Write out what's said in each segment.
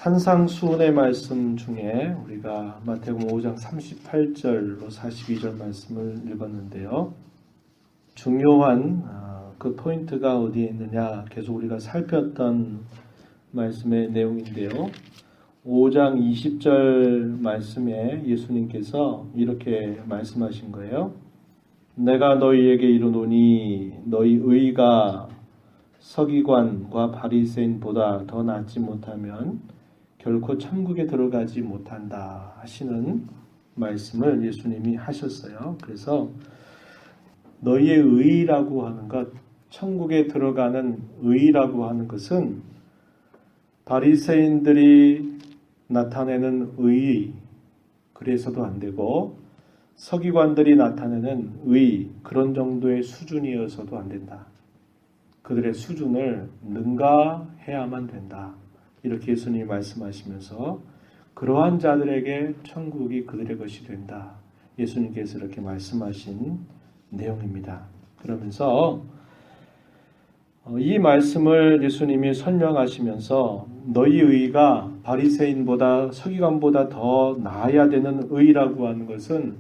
산상수훈의 말씀 중에 우리가 마태복음 5장 38절로 42절 말씀을 읽었는데요. 중요한 그 포인트가 어디에 있느냐 계속 우리가 살폈던 말씀의 내용인데요. 5장 20절 말씀에 예수님께서 이렇게 말씀하신 거예요. 내가 너희에게 이르노니 너희 의가 서기관과 바리새인보다 더 낫지 못하면 결코 천국에 들어가지 못한다 하시는 말씀을 예수님이 하셨어요. 그래서 너희의 의라고 하는 것, 천국에 들어가는 의라고 하는 것은 바리새인들이 나타내는 의, 그래서도 안 되고 서기관들이 나타내는 의, 그런 정도의 수준이어서도 안 된다. 그들의 수준을 능가해야만 된다. 이렇게 예수님이 말씀하시면서 그러한 자들에게 천국이 그들의 것이 된다. 예수님께서 이렇게 말씀하신 내용입니다. 그러면서 이 말씀을 예수님이 설명하시면서 너희 의가 바리새인보다 서기관보다 더 나아야 되는 의라고 하는 것은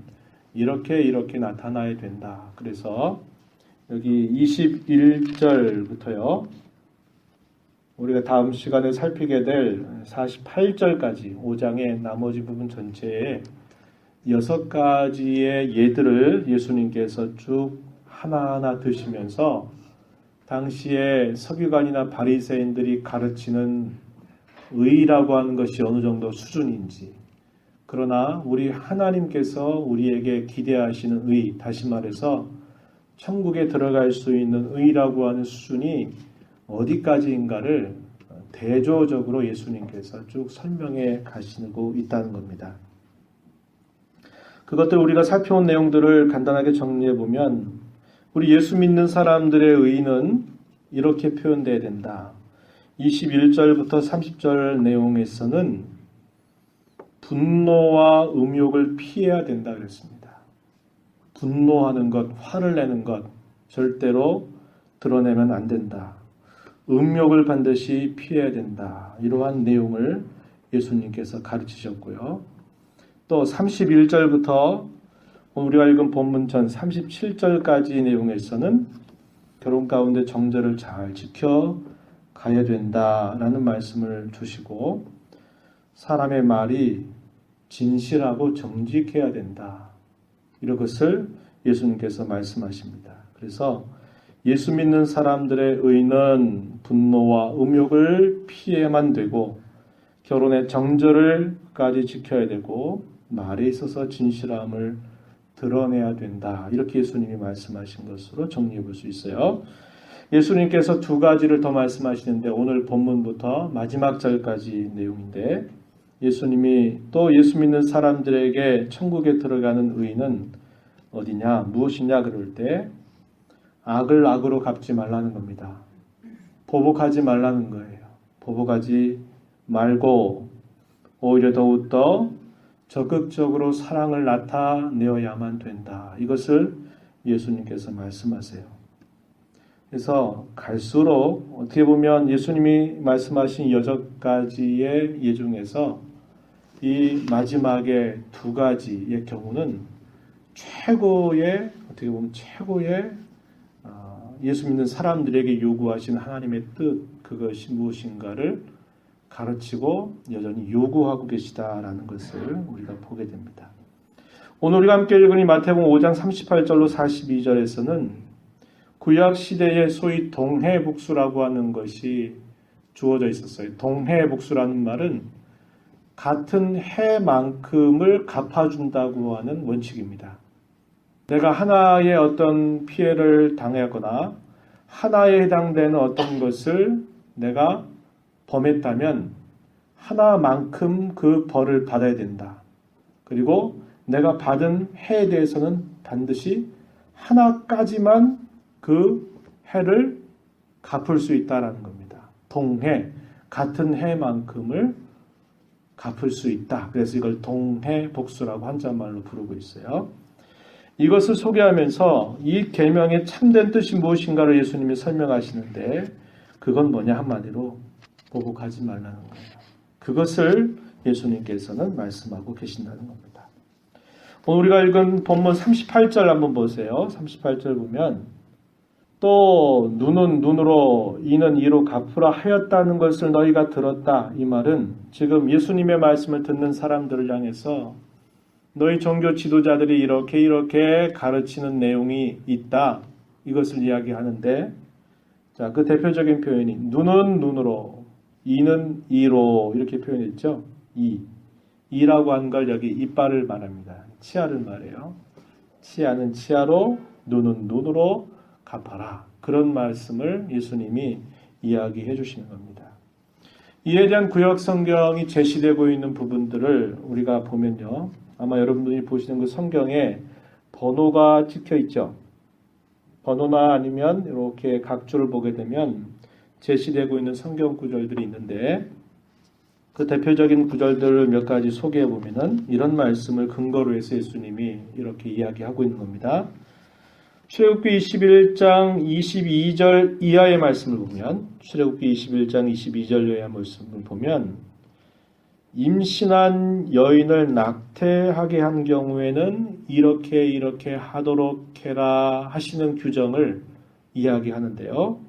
이렇게 나타나야 된다. 그래서 여기 21절부터요. 우리가 다음 시간에 살피게 될 48절까지 5장의 나머지 부분 전체에 6가지의 예들을 예수님께서 쭉 하나하나 드시면서 당시에 서기관이나 바리새인들이 가르치는 의라고 하는 것이 어느 정도 수준인지, 그러나 우리 하나님께서 우리에게 기대하시는 의, 다시 말해서 천국에 들어갈 수 있는 의라고 하는 수준이 어디까지인가를 대조적으로 예수님께서 쭉 설명해 가시고 있다는 겁니다. 그것들 우리가 살펴온 내용들을 간단하게 정리해 보면 우리 예수 믿는 사람들의 의는 이렇게 표현되어야 된다. 21절부터 30절 내용에서는 분노와 음욕을 피해야 된다 그랬습니다. 분노하는 것, 화를 내는 것 절대로 드러내면 안 된다. 음욕을 반드시 피해야 된다. 이러한 내용을 예수님께서 가르치셨고요. 또 31절부터 우리가 읽은 본문 전 37절까지 내용에서는 결혼 가운데 정절을 잘 지켜가야 된다라는 말씀을 주시고 사람의 말이 진실하고 정직해야 된다. 이런 것을 예수님께서 말씀하십니다. 그래서 예수 믿는 사람들의 의는 분노와 음욕을 피해야만 되고 결혼의 정절을까지 지켜야 되고 말에 있어서 진실함을 드러내야 된다. 이렇게 예수님이 말씀하신 것으로 정리해 볼 수 있어요. 예수님께서 2가지를 더 말씀하시는데 오늘 본문부터 마지막 절까지 내용인데 예수님이 또 예수 믿는 사람들에게 천국에 들어가는 의는 어디냐, 무엇이냐 그럴 때 악을 악으로 갚지 말라는 겁니다. 보복하지 말라는 거예요. 보복하지 말고 오히려 더욱더 적극적으로 사랑을 나타내어야만 된다. 이것을 예수님께서 말씀하세요. 그래서 갈수록 어떻게 보면 예수님이 말씀하신 6가지의 예 중에서 이 마지막에 2가지의 경우는 최고의, 어떻게 보면 최고의 예수 믿는 사람들에게 요구하신 하나님의 뜻, 그것이 무엇인가를 가르치고 여전히 요구하고 계시다라는 것을 우리가 보게 됩니다. 오늘 우리가 함께 읽은 이 마태복음 5장 38절로 42절에서는 구약 시대에 소위 동해복수라고 하는 것이 주어져 있었어요. 동해복수라는 말은 같은 해만큼을 갚아준다고 하는 원칙입니다. 내가 하나의 어떤 피해를 당하거나 하나에 해당되는 어떤 것을 내가 범했다면 하나만큼 그 벌을 받아야 된다. 그리고 내가 받은 해에 대해서는 반드시 하나까지만 그 해를 갚을 수 있다라는 겁니다. 동해, 같은 해만큼을 갚을 수 있다. 그래서 이걸 동해복수라고 한자말로 부르고 있어요. 이것을 소개하면서 이 계명의 참된 뜻이 무엇인가를 예수님이 설명하시는데 그건 뭐냐, 한마디로 보복하지 말라는 거예요. 그것을 예수님께서는 말씀하고 계신다는 겁니다. 오늘 우리가 읽은 본문 38절 한번 보세요. 38절 보면 또 눈은 눈으로 이는 이로 갚으라 하였다는 것을 너희가 들었다. 이 말은 지금 예수님의 말씀을 듣는 사람들을 향해서 너희 종교 지도자들이 이렇게 가르치는 내용이 있다. 이것을 이야기하는데 자, 그 대표적인 표현이 눈은 눈으로 이는 이로 이렇게 표현했죠. 이라고 한 걸 여기 이빨을 말합니다. 치아를 말해요. 치아는 치아로 눈은 눈으로 갚아라. 그런 말씀을 예수님이 이야기해 주시는 겁니다. 이에 대한 구약 성경이 제시되고 있는 부분들을 우리가 보면요. 아마 여러분들이 보시는 그 성경에 번호가 찍혀 있죠. 번호나 아니면 이렇게 각주를 보게 되면 제시되고 있는 성경 구절들이 있는데 그 대표적인 구절들을 몇 가지 소개해 보면은 이런 말씀을 근거로 해서 예수님이 이렇게 이야기하고 있는 겁니다. 출애굽기 21장 22절 이하의 말씀을 보면 출애굽기 21장 22절 이하의 말씀을 보면 임신한 여인을 낙태하게 한 경우에는 이렇게 하도록 해라 하시는 규정을 이야기하는데요.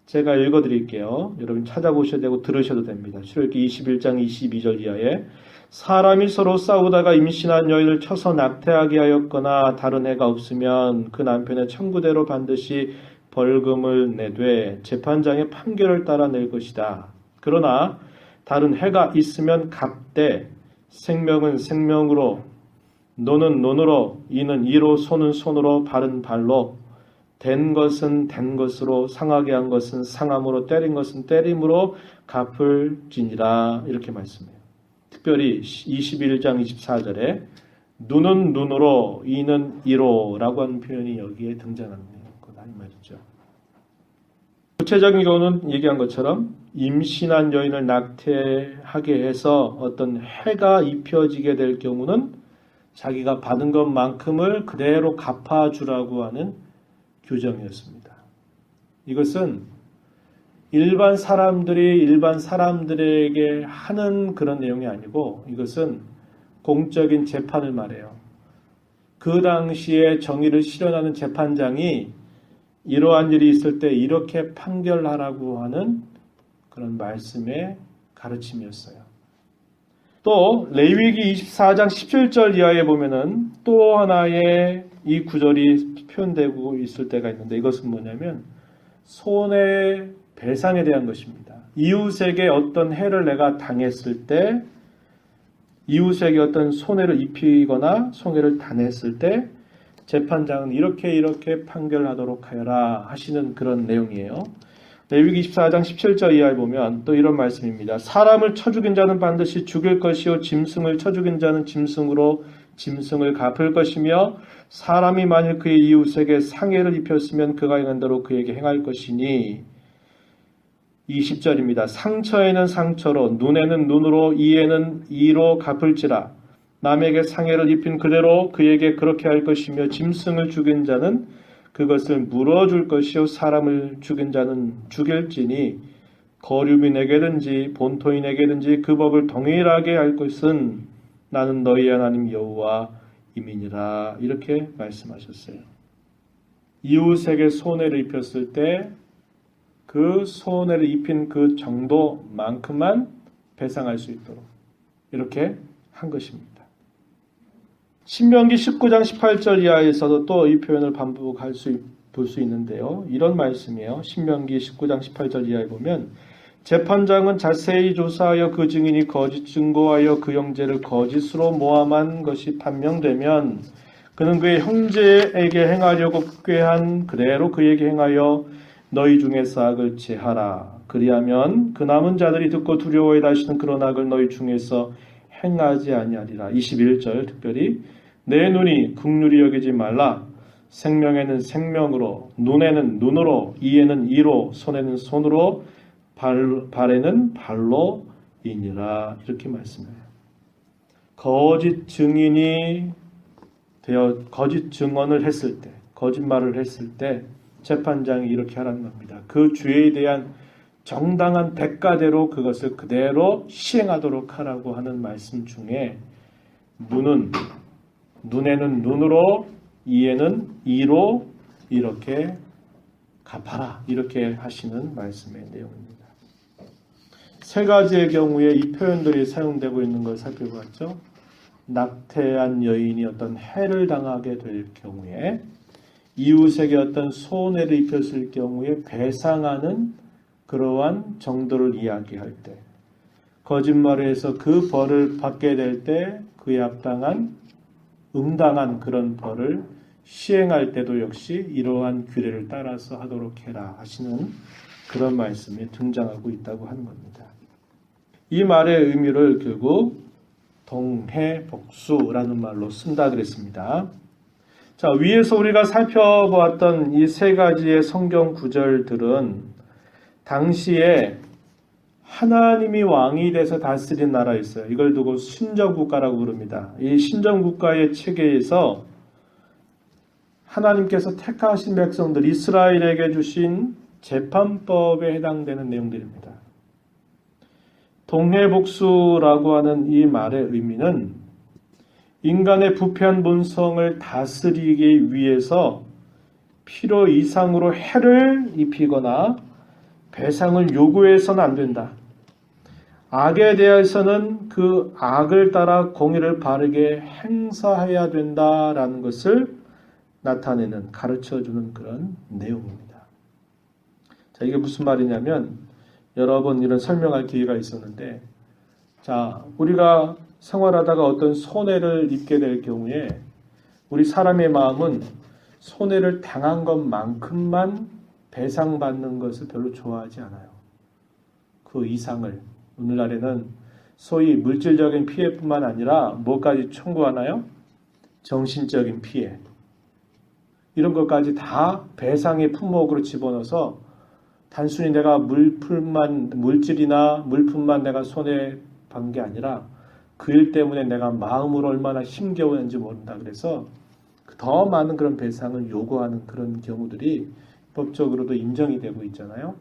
제가 읽어드릴게요. 여러분 찾아보셔야 되고 들으셔도 됩니다. 출애굽기 21장 22절 이하에 사람이 서로 싸우다가 임신한 여인을 쳐서 낙태하게 하였거나 다른 해가 없으면 그 남편의 청구대로 반드시 벌금을 내되 재판장의 판결을 따라 낼 것이다. 그러나 다른 해가 있으면 갚되 생명은 생명으로 노는 논으로 이는 이로 손은 손으로 발은 발로 된 것은 된 것으로 상하게 한 것은 상함으로 때린 것은 때림으로 갚을지니라 이렇게 말씀해요. 특별히 21장 24절에 눈은 눈으로 이는 이로 라고 하는 표현이 여기에 등장하는 거다 이 말이죠. 구체적인 경우는 얘기한 것처럼 임신한 여인을 낙태하게 해서 어떤 해가 입혀지게 될 경우는 자기가 받은 것만큼을 그대로 갚아주라고 하는 규정이었습니다. 이것은 일반 사람들에게 하는 그런 내용이 아니고 이것은 공적인 재판을 말해요. 그 당시에 정의를 실현하는 재판장이 이러한 일이 있을 때 이렇게 판결하라고 하는 그런 말씀의 가르침이었어요. 또 레위기 24장 17절 이하에 보면은 또 하나의 이 구절이 표현되고 있을 때가 있는데 이것은 뭐냐면 손해배상에 대한 것입니다. 이웃에게 어떤 해를 내가 당했을 때 이웃에게 어떤 손해를 입히거나 손해를 당했을 때 재판장은 이렇게 판결하도록 하여라 하시는 그런 내용이에요. 레위기 24장 17절 이하에 보면 또 이런 말씀입니다. 사람을 쳐 죽인 자는 반드시 죽일 것이요 짐승을 쳐 죽인 자는 짐승으로 짐승을 갚을 것이며 사람이 만일 그의 이웃에게 상해를 입혔으면 그가 행한 대로 그에게 행할 것이니 20절입니다. 상처에는 상처로 눈에는 눈으로 이에는 이로 갚을지라 남에게 상해를 입힌 그대로 그에게 그렇게 할 것이며 짐승을 죽인 자는 그것을 물어줄 것이요 사람을 죽인 자는 죽일지니 거류민에게든지 본토인에게든지 그 법을 동일하게 할 것은 나는 너희 하나님 여호와임이니라 이렇게 말씀하셨어요. 이웃에게 손해를 입혔을 때 그 손해를 입힌 그 정도만큼만 배상할 수 있도록 이렇게 한 것입니다. 신명기 19장 18절 이하에서도 또 이 표현을 볼 수 있는데요. 이런 말씀이에요. 신명기 19장 18절 이하에 보면 재판장은 자세히 조사하여 그 증인이 거짓 증거하여 그 형제를 거짓으로 모함한 것이 판명되면 그는 그의 형제에게 행하려고 꾀한 그대로 그에게 행하여 너희 중에서 악을 제하라. 그리하면 그 남은 자들이 듣고 두려워해 다시는 그런 악을 너희 중에서 행하지 아니하리라. 21절 특별히 내 눈이 긍휼히 여기지 말라. 생명에는 생명으로 눈에는 눈으로 이에는 이로 손에는 손으로 발에는 발로 이니라 이렇게 말씀해요. 거짓 증인이 되어 거짓 증언을 했을 때 거짓말을 했을 때 재판장이 이렇게 하라는 겁니다. 그 죄에 대한 정당한 대가대로 그것을 그대로 시행하도록 하라고 하는 말씀 중에 눈에는 눈으로, 이에는 이로 이렇게 갚아라, 이렇게 하시는 말씀의 내용입니다. 세 가지의 경우에 이 표현들이 사용되고 있는 걸 살펴보았죠. 낙태한 여인이 어떤 해를 당하게 될 경우에, 이웃에게 어떤 손해를 입혔을 경우에 배상하는 그러한 정도를 이야기할 때, 거짓말을 해서 그 벌을 받게 될 때 그에 합당한 응당한 그런 벌을 시행할 때도 역시 이러한 규례를 따라서 하도록 해라 하시는 그런 말씀이 등장하고 있다고 하는 겁니다. 이 말의 의미를 결국 동해복수라는 말로 쓴다 그랬습니다. 자, 위에서 우리가 살펴보았던 이 세 가지의 성경 구절들은 당시에 하나님이 왕이 돼서 다스린 나라였어요. 이걸 두고 신정국가라고 부릅니다. 이 신정국가의 체계에서 하나님께서 택하신 백성들 이스라엘에게 주신 재판법에 해당되는 내용들입니다. 동해복수라고 하는 이 말의 의미는 인간의 부패한 본성을 다스리기 위해서 필요 이상으로 해를 입히거나 배상을 요구해서는 안 된다. 악에 대해서는 그 악을 따라 공의를 바르게 행사해야 된다라는 것을 나타내는, 가르쳐주는 그런 내용입니다. 자, 이게 무슨 말이냐면 여러 번 이런 설명할 기회가 있었는데, 자, 우리가 생활하다가 어떤 손해를 입게 될 경우에 우리 사람의 마음은 손해를 당한 것만큼만 배상받는 것을 별로 좋아하지 않아요. 그 이상을, 오늘날에는 소위 물질적인 피해뿐만 아니라 뭐까지 청구하나요? 정신적인 피해. 이런 것까지 다 배상의 품목으로 집어넣어서 단순히 내가 물질이나 물품만 내가 손해본 게 아니라 그 일 때문에 내가 마음으로 얼마나 힘겨웠는지 모른다. 그래서 더 많은 그런 배상을 요구하는 그런 경우들이 법적으로도 인정이 되고 있잖아요.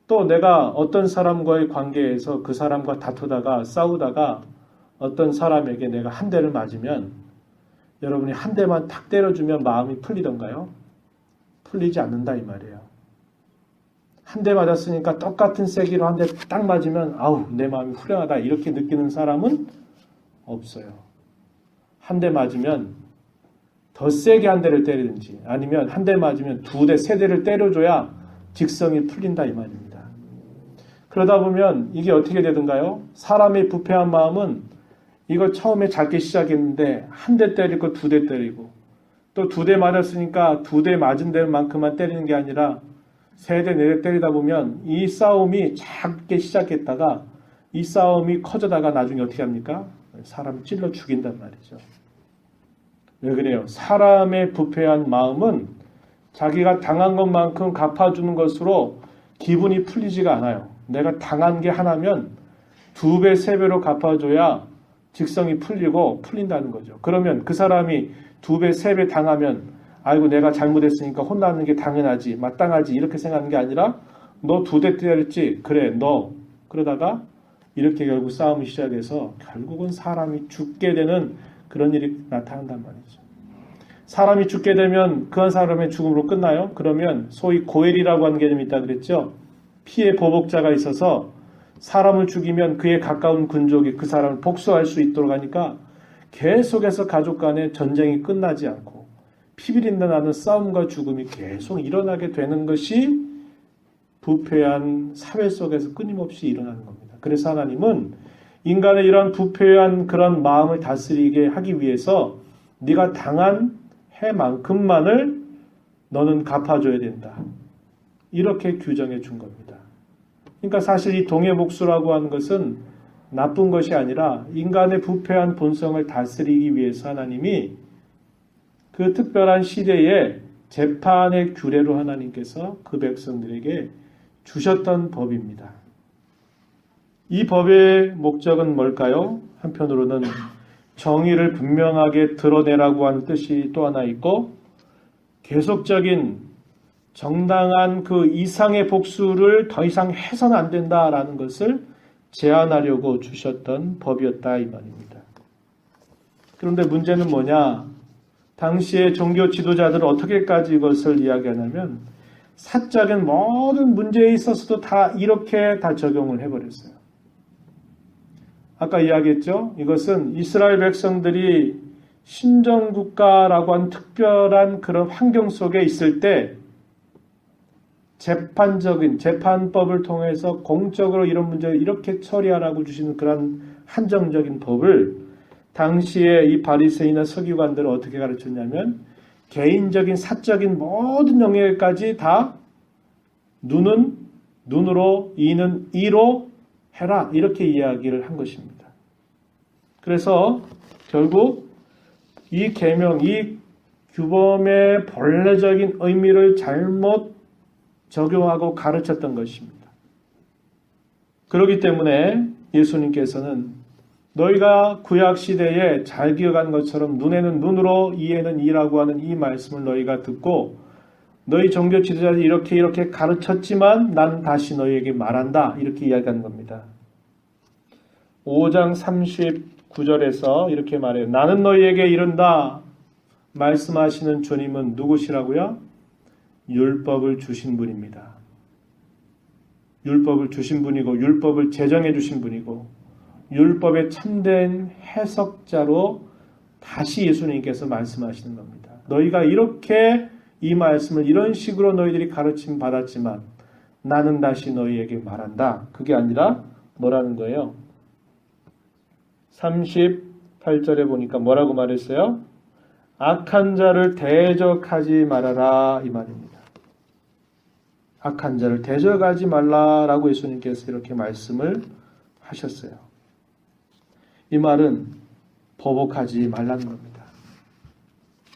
또 내가 어떤 사람과의 관계에서 그 사람과 다투다가 싸우다가 어떤 사람에게 내가 한 대를 맞으면 여러분이 한 대만 탁 때려주면 마음이 풀리던가요? 풀리지 않는다 이 말이에요. 한 대 맞았으니까 똑같은 세기로 한 대 딱 맞으면 아우 내 마음이 후련하다 이렇게 느끼는 사람은 없어요. 한 대 맞으면 더 세게 한 대를 때리든지 아니면 한 대 맞으면 두 대, 세 대를 때려줘야 직성이 풀린다 이 말입니다. 그러다 보면 이게 어떻게 되던가요? 사람의 부패한 마음은 이거 처음에 작게 시작했는데 한 대 때리고 두 대 때리고 또 두 대 맞았으니까 두 대 맞은 데만큼만 때리는 게 아니라 세 대, 네 대 때리다 보면 이 싸움이 작게 시작했다가 이 싸움이 커져다가 나중에 어떻게 합니까? 사람을 찔러 죽인단 말이죠. 왜 그래요? 사람의 부패한 마음은 자기가 당한 것만큼 갚아주는 것으로 기분이 풀리지가 않아요. 내가 당한 게 하나면 두 배, 세 배로 갚아줘야 직성이 풀리고 풀린다는 거죠. 그러면 그 사람이 두 배, 세 배 당하면 아이고 내가 잘못했으니까 혼나는 게 당연하지, 마땅하지 이렇게 생각하는 게 아니라 너 두 대 때렸지? 그래 너. 그러다가 이렇게 결국 싸움이 시작해서 결국은 사람이 죽게 되는 그런 일이 나타난단 말이죠. 사람이 죽게 되면 그 한 사람의 죽음으로 끝나요? 그러면 소위 고엘이라고 하는 개념이 있다 그랬죠. 피해 보복자가 있어서 사람을 죽이면 그에 가까운 군족이 그 사람을 복수할 수 있도록 하니까 계속해서 가족 간에 전쟁이 끝나지 않고 피비린내 나는 싸움과 죽음이 계속 일어나게 되는 것이 부패한 사회 속에서 끊임없이 일어나는 겁니다. 그래서 하나님은 인간의 이런 부패한 그런 마음을 다스리게 하기 위해서 네가 당한 해만큼만을 너는 갚아줘야 된다. 이렇게 규정해 준 겁니다. 그러니까 사실 이 동해복수라고 하는 것은 나쁜 것이 아니라 인간의 부패한 본성을 다스리기 위해서 하나님이 그 특별한 시대에 재판의 규례로 하나님께서 그 백성들에게 주셨던 법입니다. 이 법의 목적은 뭘까요? 한편으로는 정의를 분명하게 드러내라고 하는 뜻이 또 하나 있고 계속적인 정당한 그 이상의 복수를 더 이상 해서는 안 된다라는 것을 제안하려고 주셨던 법이었다 이 말입니다. 그런데 문제는 뭐냐? 당시의 종교 지도자들은 어떻게까지 이것을 이야기하냐면 사적인 모든 문제에 있어서도 다 이렇게 다 적용을 해버렸어요. 아까 이야기했죠? 이것은 이스라엘 백성들이 신정국가라고 한 특별한 그런 환경 속에 있을 때 재판법을 통해서 공적으로 이런 문제를 이렇게 처리하라고 주시는 그런 한정적인 법을 당시에 이 바리새인이나 서기관들은 어떻게 가르쳤냐면 개인적인 사적인 모든 영역까지 다 눈은 눈으로 이는 이로 해라 이렇게 이야기를 한 것입니다. 그래서 결국 이 계명, 이 규범의 본래적인 의미를 잘못 적용하고 가르쳤던 것입니다. 그렇기 때문에 예수님께서는 너희가 구약시대에 잘 기억한 것처럼 눈에는 눈으로 이에는 이라고 하는 이 말씀을 너희가 듣고 너희 종교 지도자들이 이렇게 가르쳤지만 나는 다시 너희에게 말한다 이렇게 이야기하는 겁니다. 5장 39절에서 이렇게 말해요. 나는 너희에게 이른다. 말씀하시는 주님은 누구시라고요? 율법을 주신 분입니다. 율법을 주신 분이고 율법을 제정해 주신 분이고 율법의 참된 해석자로 다시 예수님께서 말씀하시는 겁니다. 너희가 이렇게 이 말씀을 이런 식으로 너희들이 가르침 받았지만 나는 다시 너희에게 말한다. 그게 아니라 뭐라는 거예요? 38절에 보니까 뭐라고 말했어요? 악한 자를 대적하지 말아라 이 말입니다. 악한 자를 대적하지 말라라고 예수님께서 이렇게 말씀을 하셨어요. 이 말은 보복하지 말라는 겁니다.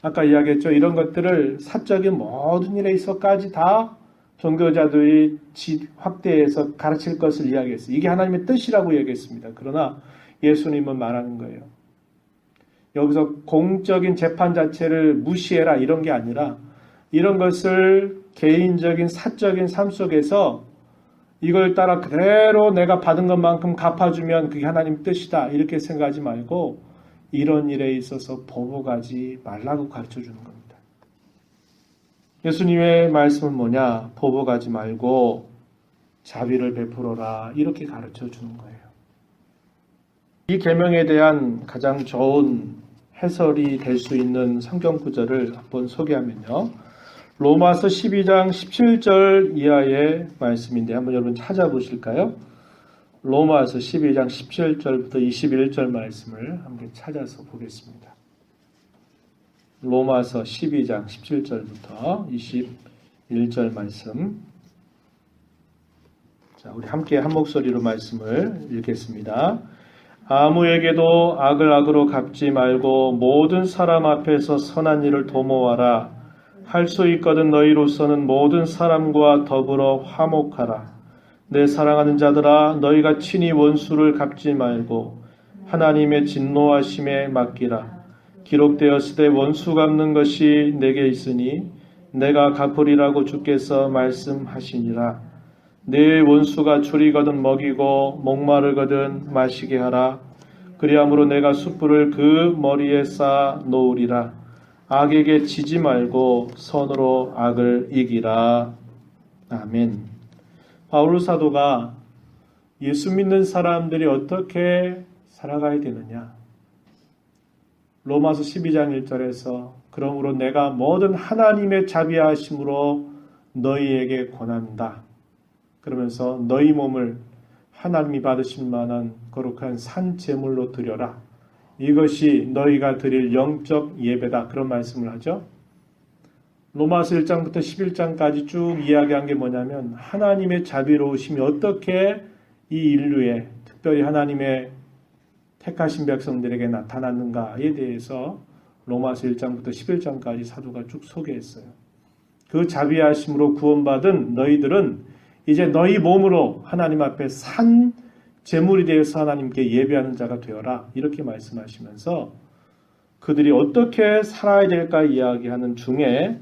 아까 이야기했죠. 이런 것들을 사적인 모든 일에 있어까지 다 종교자들이 확대해서 가르칠 것을 이야기했어요. 이게 하나님의 뜻이라고 얘기했습니다. 그러나 예수님은 말하는 거예요. 여기서 공적인 재판 자체를 무시해라 이런 게 아니라 이런 것을 개인적인 사적인 삶 속에서 이걸 따라 그대로 내가 받은 것만큼 갚아주면 그게 하나님 뜻이다 이렇게 생각하지 말고 이런 일에 있어서 보복하지 말라고 가르쳐주는 겁니다. 예수님의 말씀은 뭐냐? 보복하지 말고 자비를 베풀어라 이렇게 가르쳐주는 거예요. 이 계명에 대한 가장 좋은 해설이 될 수 있는 성경 구절을 한번 소개하면요. 로마서 12장 17절 이하의 말씀인데 한번 여러분 찾아보실까요? 로마서 12장 17절부터 21절 말씀을 한번 찾아서 보겠습니다. 로마서 12장 17절부터 21절 말씀. 자, 우리 함께 한 목소리로 말씀을 읽겠습니다. 아무에게도 악을 악으로 갚지 말고 모든 사람 앞에서 선한 일을 도모하라. 할 수 있거든 너희로서는 모든 사람과 더불어 화목하라. 내 사랑하는 자들아 너희가 친히 원수를 갚지 말고 하나님의 진노하심에 맡기라. 기록되었으되 원수 갚는 것이 내게 있으니 내가 갚으리라고 주께서 말씀하시니라. 내 원수가 줄이거든 먹이고 목마르거든 마시게 하라. 그리함으로 내가 숯불을 그 머리에 쌓아 놓으리라. 악에게 지지 말고 선으로 악을 이기라. 아멘. 바울 사도가 예수 믿는 사람들이 어떻게 살아가야 되느냐. 로마서 12장 1절에서 그러므로 내가 모든 하나님의 자비하심으로 너희에게 권한다. 그러면서 너희 몸을 하나님이 받으실 만한 거룩한 산 제물로 드려라. 이것이 너희가 드릴 영적 예배다. 그런 말씀을 하죠. 로마서 1장부터 11장까지 쭉 이야기한 게 뭐냐면 하나님의 자비로우심이 어떻게 이 인류에 특별히 하나님의 택하신 백성들에게 나타났는가에 대해서 로마서 1장부터 11장까지 사도가 쭉 소개했어요. 그 자비하심으로 구원받은 너희들은 이제 너희 몸으로 하나님 앞에 산 제물이 되어서 하나님께 예배하는 자가 되어라. 이렇게 말씀하시면서 그들이 어떻게 살아야 될까 이야기하는 중에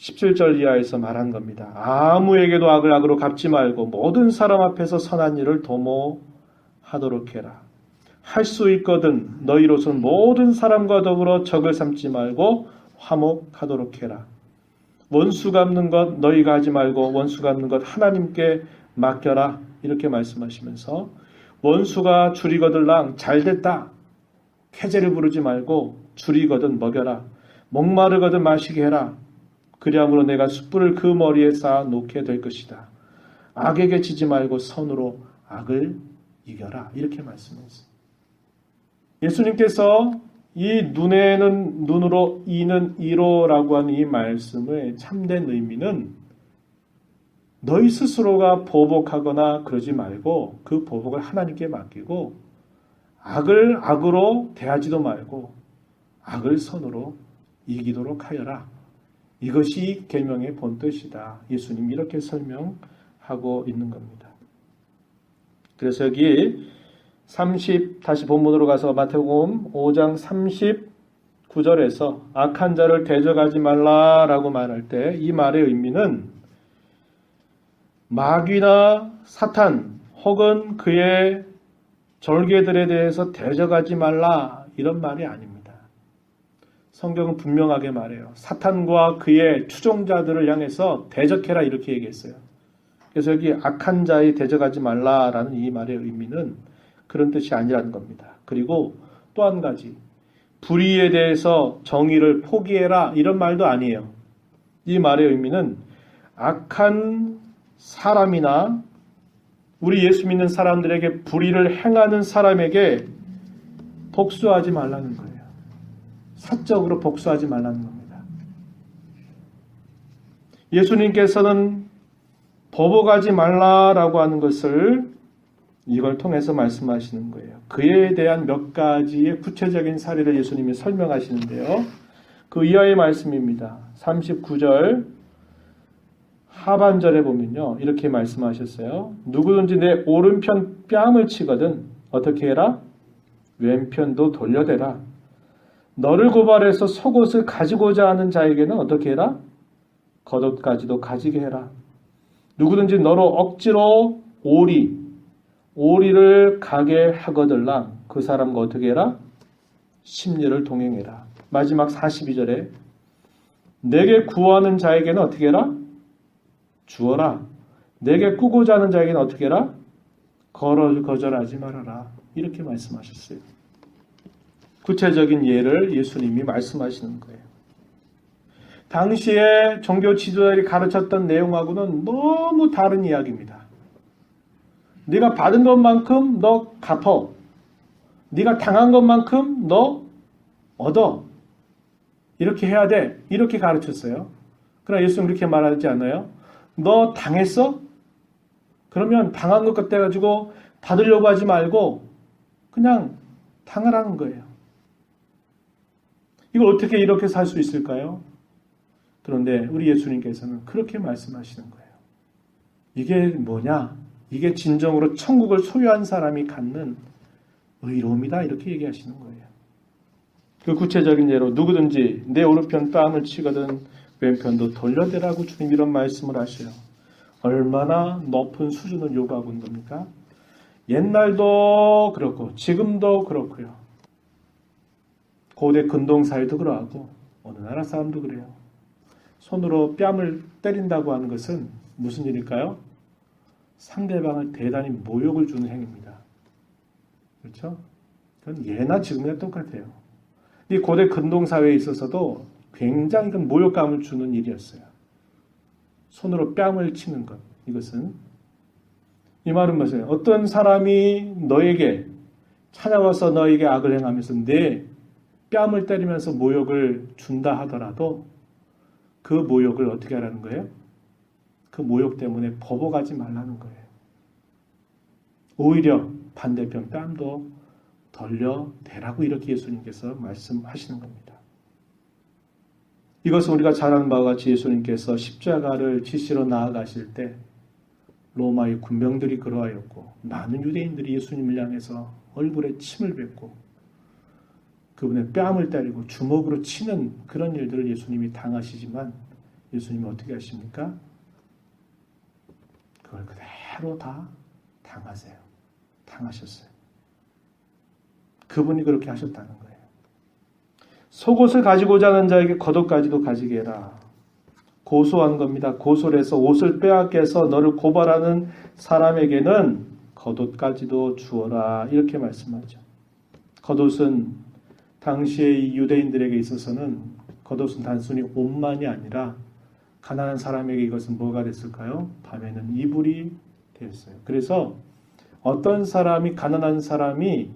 17절 이하에서 말한 겁니다. 아무에게도 악을 악으로 갚지 말고 모든 사람 앞에서 선한 일을 도모하도록 해라. 할 수 있거든 너희로서는 모든 사람과 더불어 적을 삼지 말고 화목하도록 해라. 원수 갚는 것 너희가 하지 말고 원수 갚는 것 하나님께 맡겨라. 이렇게 말씀하시면서 원수가 줄이거들랑 잘됐다. 쾌재를 부르지 말고 줄이거든 먹여라. 목마르거든 마시게 해라. 그리함으로 내가 숯불을 그 머리에 쌓아 놓게 될 것이다. 악에게 지지 말고 선으로 악을 이겨라. 이렇게 말씀했습니다. 예수님께서 이 눈에는 눈으로 이는 이로라고 하는 이 말씀의 참된 의미는 너희 스스로가 보복하거나 그러지 말고 그 보복을 하나님께 맡기고 악을 악으로 대하지도 말고 악을 선으로 이기도록 하여라. 이것이 계명의 본뜻이다. 예수님 이렇게 설명하고 있는 겁니다. 그래서 여기 다시 본문으로 가서 마태복음 5장 39절에서 악한 자를 대적하지 말라라고 말할 때 이 말의 의미는 마귀나 사탄 혹은 그의 절개들에 대해서 대적하지 말라 이런 말이 아닙니다. 성경은 분명하게 말해요. 사탄과 그의 추종자들을 향해서 대적해라 이렇게 얘기했어요. 그래서 여기 악한 자에 대적하지 말라라는 이 말의 의미는 그런 뜻이 아니라는 겁니다. 그리고 또 한 가지 불의에 대해서 정의를 포기해라 이런 말도 아니에요. 이 말의 의미는 악한 사람이나 우리 예수 믿는 사람들에게 불의를 행하는 사람에게 복수하지 말라는 거예요. 사적으로 복수하지 말라는 겁니다. 예수님께서는 보복하지 말라라고 하는 것을 이걸 통해서 말씀하시는 거예요. 그에 대한 몇 가지의 구체적인 사례를 예수님이 설명하시는데요. 그 이하의 말씀입니다. 39절 하반절에 보면요. 이렇게 말씀하셨어요. 누구든지 내 오른편 뺨을 치거든 어떻게 해라? 왼편도 돌려대라. 너를 고발해서 속옷을 가지고자 하는 자에게는 어떻게 해라? 겉옷까지도 가지게 해라. 누구든지 너로 억지로 오리를 가게 하거들랑 그 사람과 어떻게 해라? 심리를 동행해라. 마지막 42절에 내게 구하는 자에게는 어떻게 해라? 주어라. 내게 꾸고자 하는 자에게는 어떻게 해라? 거절하지 말아라. 이렇게 말씀하셨어요. 구체적인 예를 예수님이 말씀하시는 거예요. 당시에 종교 지도자들이 가르쳤던 내용하고는 너무 다른 이야기입니다. 네가 받은 것만큼 너 갚어. 네가 당한 것만큼 너 얻어. 이렇게 해야 돼. 이렇게 가르쳤어요. 그러나 예수는 그렇게 말하지 않아요. 너 당했어? 그러면 당한 것 같아 가지고 받으려고 하지 말고 그냥 당하라는 거예요. 이걸 어떻게 이렇게 살 수 있을까요? 그런데 우리 예수님께서는 그렇게 말씀하시는 거예요. 이게 뭐냐? 이게 진정으로 천국을 소유한 사람이 갖는 의로움이다. 이렇게 얘기하시는 거예요. 그 구체적인 예로 누구든지 내 오른편 뺨을 치거든 왼편도 돌려대라고 주님 이런 말씀을 하셔요. 얼마나 높은 수준을 요구하고 있는 겁니까? 옛날도 그렇고 지금도 그렇고요. 고대 근동사회도 그러하고 어느 나라 사람도 그래요. 손으로 뺨을 때린다고 하는 것은 무슨 일일까요? 상대방을 대단히 모욕을 주는 행위입니다. 그렇죠? 그건 예나 지금이나 똑같아요. 이 고대 근동사회에 있어서도 굉장히 큰 모욕감을 주는 일이었어요. 손으로 뺨을 치는 것. 이것은 이 말은 뭐예요? 어떤 사람이 너에게 찾아와서 너에게 악을 행하면서 내 뺨을 때리면서 모욕을 준다 하더라도 그 모욕을 어떻게 하라는 거예요? 그 모욕 때문에 보복하지 말라는 거예요. 오히려 반대편 뺨도 돌려대라고 이렇게 예수님께서 말씀하시는 겁니다. 이것은 우리가 잘 아는 바와 같이 예수님께서 십자가를 지시러 나아가실 때 로마의 군병들이 그러하였고 많은 유대인들이 예수님을 향해서 얼굴에 침을 뱉고 그분의 뺨을 때리고 주먹으로 치는 그런 일들을 예수님이 당하시지만 예수님이 어떻게 하십니까? 그걸 그대로 다 당하세요. 당하셨어요. 그분이 그렇게 하셨다는 거예요. 속옷을 가지고자 하는 자에게 겉옷까지도 가지게 해라. 고소한 겁니다. 고소를 해서 옷을 빼앗겨서 너를 고발하는 사람에게는 겉옷까지도 주어라. 이렇게 말씀하죠. 겉옷은 당시의 유대인들에게 있어서는 겉옷은 단순히 옷만이 아니라 가난한 사람에게 이것은 뭐가 됐을까요? 밤에는 이불이 되었어요. 그래서 어떤 사람이 가난한 사람이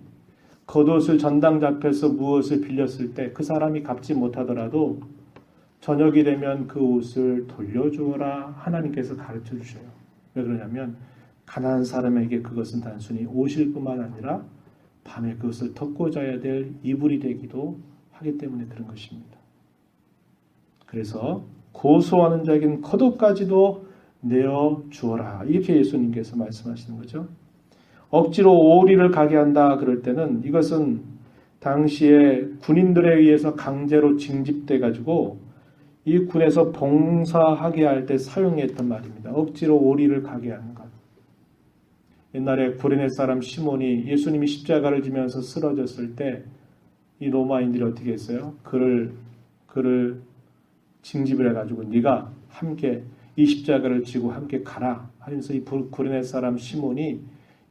겉옷을 전당 앞에서 무엇을 빌렸을 때 그 사람이 갚지 못하더라도 저녁이 되면 그 옷을 돌려주어라 하나님께서 가르쳐 주셔요. 왜 그러냐면 가난한 사람에게 그것은 단순히 옷일 뿐만 아니라 밤에 그것을 덮고 자야 될 이불이 되기도 하기 때문에 그런 것입니다. 그래서 고소하는 자에게는 겉옷까지도 내어 주어라. 이렇게 예수님께서 말씀하시는 거죠. 억지로 오리를 가게 한다 그럴 때는 이것은 당시에 군인들에 의해서 강제로 징집돼 가지고 이 군에서 봉사하게 할 때 사용했던 말입니다. 억지로 오리를 가게 하는 것. 옛날에 구레네 사람 시몬이 예수님이 십자가를 지면서 쓰러졌을 때 이 로마인들이 어떻게 했어요? 그를 징집을 해가지고 네가 함께 이 십자가를 지고 함께 가라 하면서 이 구레네 사람 시몬이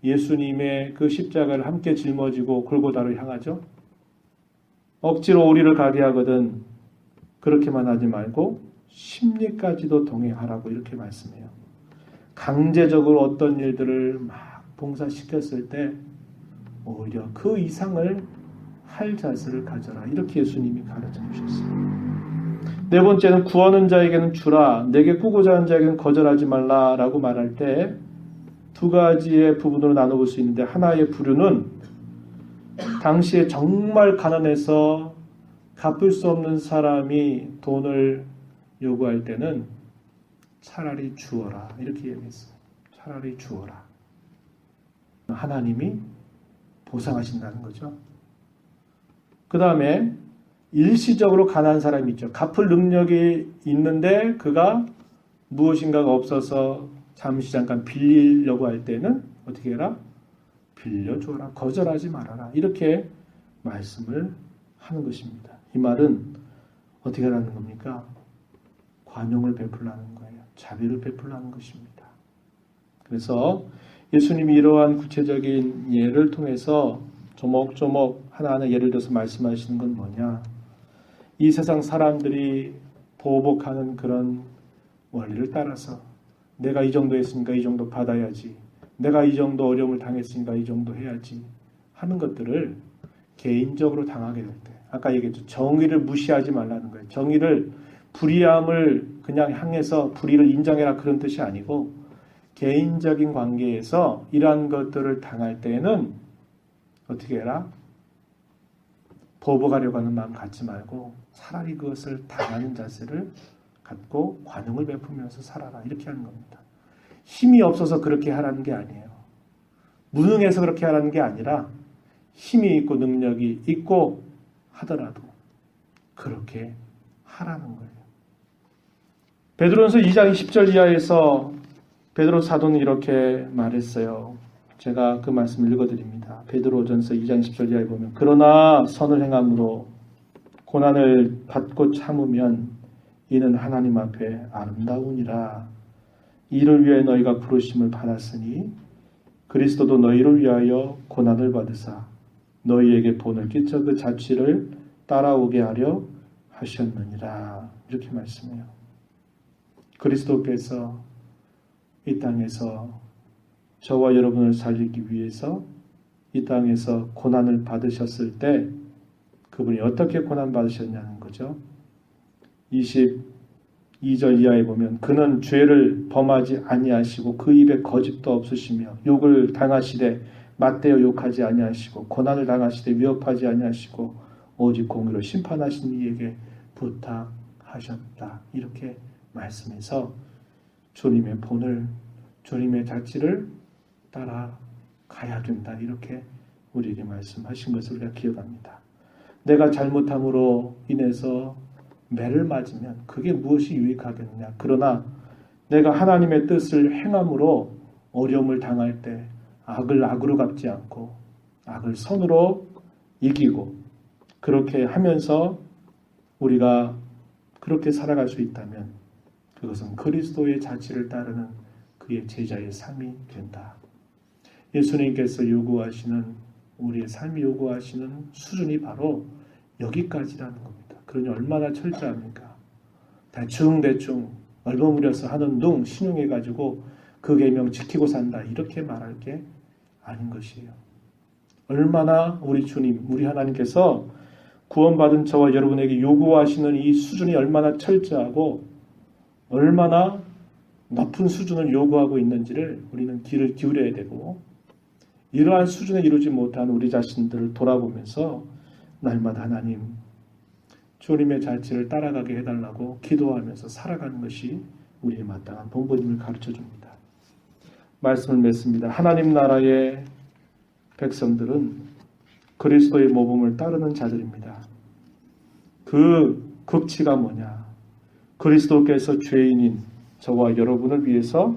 예수님의 그 십자가를 함께 짊어지고 골고다를 향하죠. 억지로 오리를 가게 하거든 그렇게만 하지 말고 심리까지도 동행하라고 이렇게 말씀해요. 강제적으로 어떤 일들을 막 봉사시켰을 때 오히려 그 이상을 할 자세를 가져라. 이렇게 예수님이 가르쳐 주셨어요. 네 번째는 구하는 자에게는 주라. 내게 꾸고자 하는 자에게는 거절하지 말라라고 말할 때 두 가지의 부분으로 나눠볼 수 있는데 하나의 부류는 당시에 정말 가난해서 갚을 수 없는 사람이 돈을 요구할 때는 차라리 주어라. 이렇게 얘기했어요. 차라리 주어라. 하나님이 보상하신다는 거죠. 그 다음에 일시적으로 가난한 사람이 있죠. 갚을 능력이 있는데 그가 무엇인가가 없어서 잠시 잠깐 빌리려고 할 때는 어떻게 해라? 빌려줘라. 거절하지 말아라. 이렇게 말씀을 하는 것입니다. 이 말은 어떻게 하라는 겁니까? 관용을 베풀라는 거예요. 자비를 베풀라는 것입니다. 그래서 예수님이 이러한 구체적인 예를 통해서 조목조목 하나하나 예를 들어서 말씀하시는 건 뭐냐? 이 세상 사람들이 보복하는 그런 원리를 따라서 내가 이 정도 했으니까 이 정도 받아야지. 내가 이 정도 어려움을 당했으니까 이 정도 해야지. 하는 것들을 개인적으로 당하게 될 때. 아까 얘기했죠. 정의를 무시하지 말라는 거예요. 정의를 불의함을 그냥 향해서 불의를 인정해라 그런 뜻이 아니고 개인적인 관계에서 이러한 것들을 당할 때에는 어떻게 해라? 보복하려고 하는 마음 갖지 말고 차라리 그것을 당하는 자세를 갖고 관용을 베푸면서 살아라. 이렇게 하는 겁니다. 힘이 없어서 그렇게 하라는 게 아니에요. 무능해서 그렇게 하라는 게 아니라 힘이 있고 능력이 있고 하더라도 그렇게 하라는 거예요. 베드로전서 2장 20절 이하에서 베드로 사도는 이렇게 말했어요. 제가 그 말씀을 읽어드립니다. 베드로전서 2장 10절 이하에 보면 그러나 선을 행함으로 고난을 받고 참으면 이는 하나님 앞에 아름다우니라. 이를 위해 너희가 부르심을 받았으니 그리스도도 너희를 위하여 고난을 받으사 너희에게 본을 끼쳐 그 자취를 따라오게 하려 하셨느니라. 이렇게 말씀해요. 그리스도께서 이 땅에서 저와 여러분을 살리기 위해서 이 땅에서 고난을 받으셨을 때 그분이 어떻게 고난 받으셨냐는 거죠. 22절 이하에 보면 그는 죄를 범하지 아니하시고 그 입에 거짓도 없으시며 욕을 당하시되 맞대어 욕하지 아니하시고 고난을 당하시되 위협하지 아니하시고 오직 공의로 심판하신 이에게 부탁하셨다. 이렇게 말씀해서 주님의 본을 주님의 자취를 따라가야 된다. 이렇게 우리에게 말씀하신 것을 우리가 기억합니다. 내가 잘못함으로 인해서 매를 맞으면 그게 무엇이 유익하겠느냐. 그러나 내가 하나님의 뜻을 행함으로 어려움을 당할 때 악을 악으로 갚지 않고 악을 선으로 이기고 그렇게 하면서 우리가 그렇게 살아갈 수 있다면 그것은 그리스도의 자치를 따르는 그의 제자의 삶이 된다. 예수님께서 요구하시는 우리의 삶이 요구하시는 수준이 바로 여기까지라는 겁니다. 그러니 얼마나 철저합니까? 대충 얼버무려서 하는 둥 신용해가지고 그 계명 지키고 산다 이렇게 말할 게 아닌 것이에요. 얼마나 우리 주님, 우리 하나님께서 구원받은 저와 여러분에게 요구하시는 이 수준이 얼마나 철저하고 얼마나 높은 수준을 요구하고 있는지를 우리는 귀를 기울여야 되고 이러한 수준에 이루지 못한 우리 자신들을 돌아보면서 날마다 하나님 주님의 자치를 따라가게 해달라고 기도하면서 살아가는 것이 우리의 마땅한 본분임을 가르쳐줍니다. 말씀을 맺습니다. 하나님 나라의 백성들은 그리스도의 모범을 따르는 자들입니다. 그 극치가 뭐냐? 그리스도께서 죄인인 저와 여러분을 위해서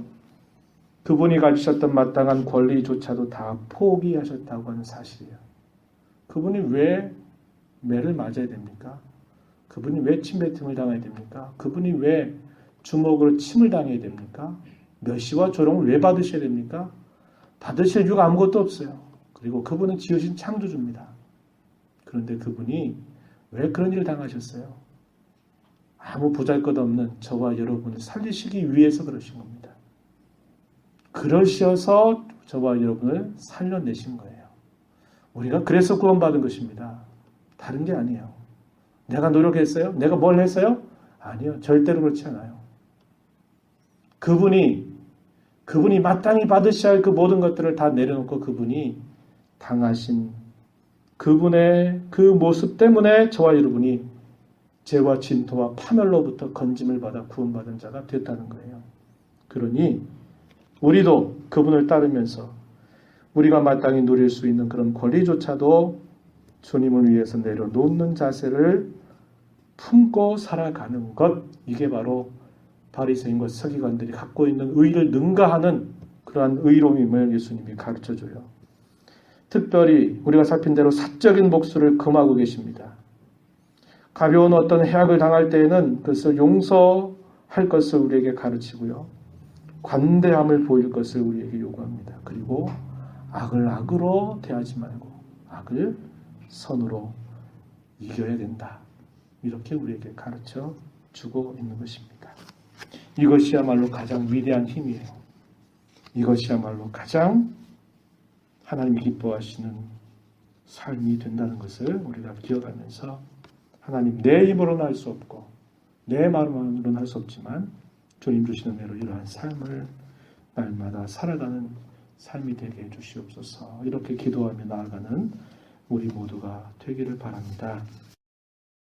그분이 가지셨던 마땅한 권리조차도 다 포기하셨다고 하는 사실이에요. 그분이 왜 매를 맞아야 됩니까? 그분이 왜 침뱉음을 당해야 됩니까? 그분이 왜 주먹으로 침을 당해야 됩니까? 멸시와 조롱을 왜 받으셔야 됩니까? 받으실 이유가 아무것도 없어요. 그리고 그분은 지으신 창조주입니다. 그런데 그분이 왜 그런 일을 당하셨어요? 아무 보잘것없는 저와 여러분을 살리시기 위해서 그러신 겁니다. 그러셔서 저와 여러분을 살려내신 거예요. 우리가 그래서 구원받은 것입니다. 다른 게 아니에요. 내가 노력했어요? 내가 뭘 했어요? 아니요. 절대로 그렇지 않아요. 그분이 마땅히 받으셔야 할 그 모든 것들을 다 내려놓고 그분이 당하신 그분의 그 모습 때문에 저와 여러분이 죄와 진토와 파멸로부터 건짐을 받아 구원받은 자가 됐다는 거예요. 그러니 우리도 그분을 따르면서 우리가 마땅히 누릴 수 있는 그런 권리조차도 주님을 위해서 내려놓는 자세를 품고 살아가는 것, 이게 바로 바리새인과 서기관들이 갖고 있는 의를 능가하는 그러한 의로움임을 예수님이 가르쳐줘요. 특별히 우리가 살핀 대로 사적인 목소리를 금하고 계십니다. 가벼운 어떤 해악을 당할 때에는 그것을 용서할 것을 우리에게 가르치고요. 관대함을 보일 것을 우리에게 요구합니다. 그리고 악을 악으로 대하지 말고 악을 선으로 이겨야 된다. 이렇게 우리에게 가르쳐 주고 있는 것입니다. 이것이야말로 가장 위대한 힘이에요. 이것이야말로 가장 하나님이 기뻐하시는 삶이 된다는 것을 우리가 기억하면서 하나님 내 힘으로는 할 수 없고 내 마음으로는 할 수 없지만 주님 주시는 대로 이러한 삶을 날마다 살아가는 삶이 되게 해주시옵소서. 이렇게 기도하며 나아가는 우리 모두가 되기를 바랍니다.